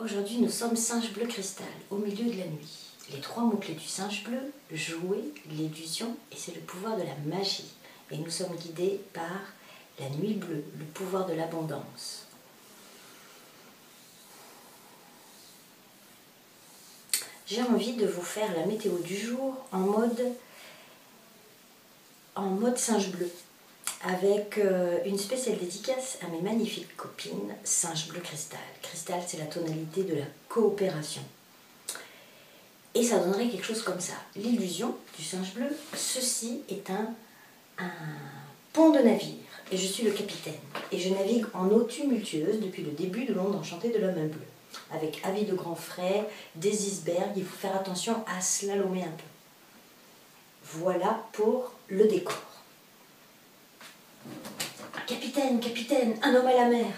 Aujourd'hui, nous sommes singe bleu cristal, au milieu de la nuit. Les trois mots-clés du singe bleu, jouer, l'illusion, et c'est le pouvoir de la magie. Et nous sommes guidés par la nuit bleue, le pouvoir de l'abondance. J'ai envie de vous faire la météo du jour en mode singe bleu, avec une spéciale dédicace à mes magnifiques copines singe bleu cristal. Cristal, c'est la tonalité de la coopération. Et ça donnerait quelque chose comme ça. L'illusion du singe bleu, ceci est un pont de navire. Et je suis le capitaine. Et je navigue en eau tumultueuse depuis le début de l'onde enchantée de l'homme bleu. Avec avis de grands frais, des icebergs, il faut faire attention à slalomer un peu. Voilà pour le décor. Capitaine, capitaine, un homme à la mer.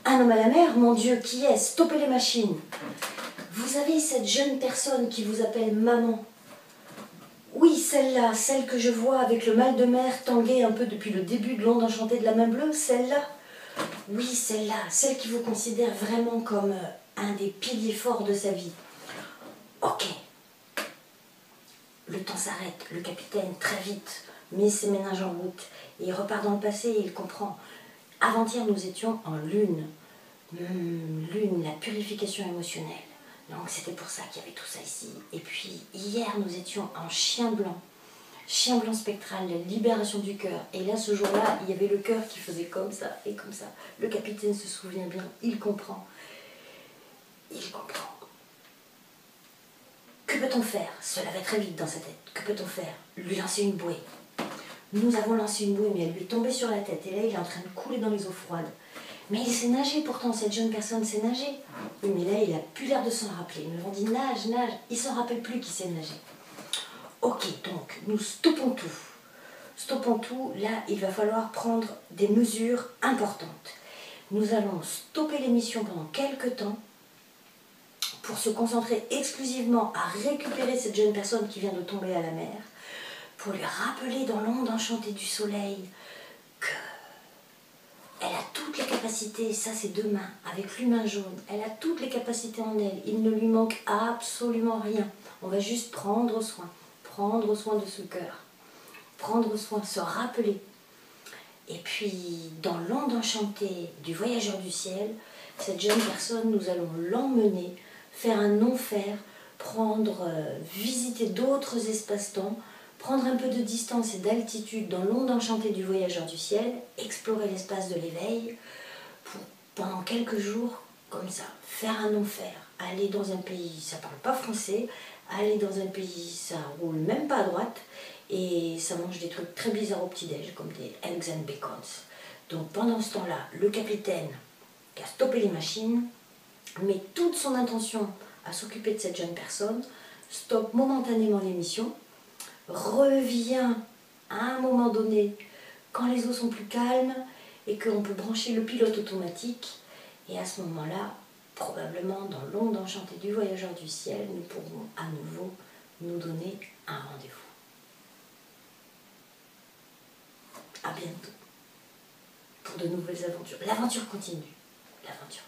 Un homme à la mer, mon Dieu, qui est? Stoppez les machines. Vous avez cette jeune personne qui vous appelle maman. Oui, celle-là, celle que je vois avec le mal de mer tanguer un peu depuis le début de l'onde enchantée de la main bleue, celle-là. Oui, celle-là, celle qui vous considère vraiment comme un des piliers forts de sa vie. Ok. Le temps s'arrête, le capitaine, très vite, met ses méninges en route. Et il repart dans le passé et il comprend. Avant-hier, nous étions en lune. Lune, la purification émotionnelle. Donc c'était pour ça qu'il y avait tout ça ici. Et puis hier nous étions en chien blanc spectral, la libération du cœur. Et là ce jour-là, il y avait le cœur qui faisait comme ça et comme ça. Le capitaine se souvient bien, il comprend. Il comprend. Que peut-on faire? Cela va très vite dans sa tête. Que peut-on faire? Lui lancer une bouée. Nous avons lancé une bouée, mais elle lui est tombée sur la tête. Et là, il est en train de couler dans les eaux froides. Mais il sait nager pourtant, cette jeune personne sait nager. Oui, mais là, il n'a plus l'air de s'en rappeler. Nous avons dit nage, nage. Il ne s'en rappelle plus qu'il sait nager. Ok, donc, nous stoppons tout. Stoppons tout. Là, il va falloir prendre des mesures importantes. Nous allons stopper l'émission pendant quelques temps pour se concentrer exclusivement à récupérer cette jeune personne qui vient de tomber à la mer, pour lui rappeler dans l'onde enchantée du soleil qu'elle a toutes les capacités, ça c'est demain, avec l'humain jaune, elle a toutes les capacités en elle, il ne lui manque absolument rien. On va juste prendre soin de ce cœur, prendre soin, se rappeler. Et puis, dans l'onde enchantée du voyageur du ciel, cette jeune personne, nous allons l'emmener, faire un non-faire, visiter d'autres espaces-temps, prendre un peu de distance et d'altitude dans l'onde enchantée du voyageur du ciel, explorer l'espace de l'éveil, pendant quelques jours, comme ça, faire un non-faire, aller dans un pays, ça ne parle pas français, aller dans un pays, ça roule même pas à droite, et ça mange des trucs très bizarres au petit-déj, comme des eggs and bacons. Donc pendant ce temps-là, le capitaine qui a stoppé les machines, met toute son intention à s'occuper de cette jeune personne, stoppe momentanément l'émission, revient à un moment donné quand les eaux sont plus calmes et qu'on peut brancher le pilote automatique. Et à ce moment-là, probablement dans l'onde enchantée du voyageur du ciel, nous pourrons à nouveau nous donner un rendez-vous. À bientôt pour de nouvelles aventures. L'aventure continue. L'aventure.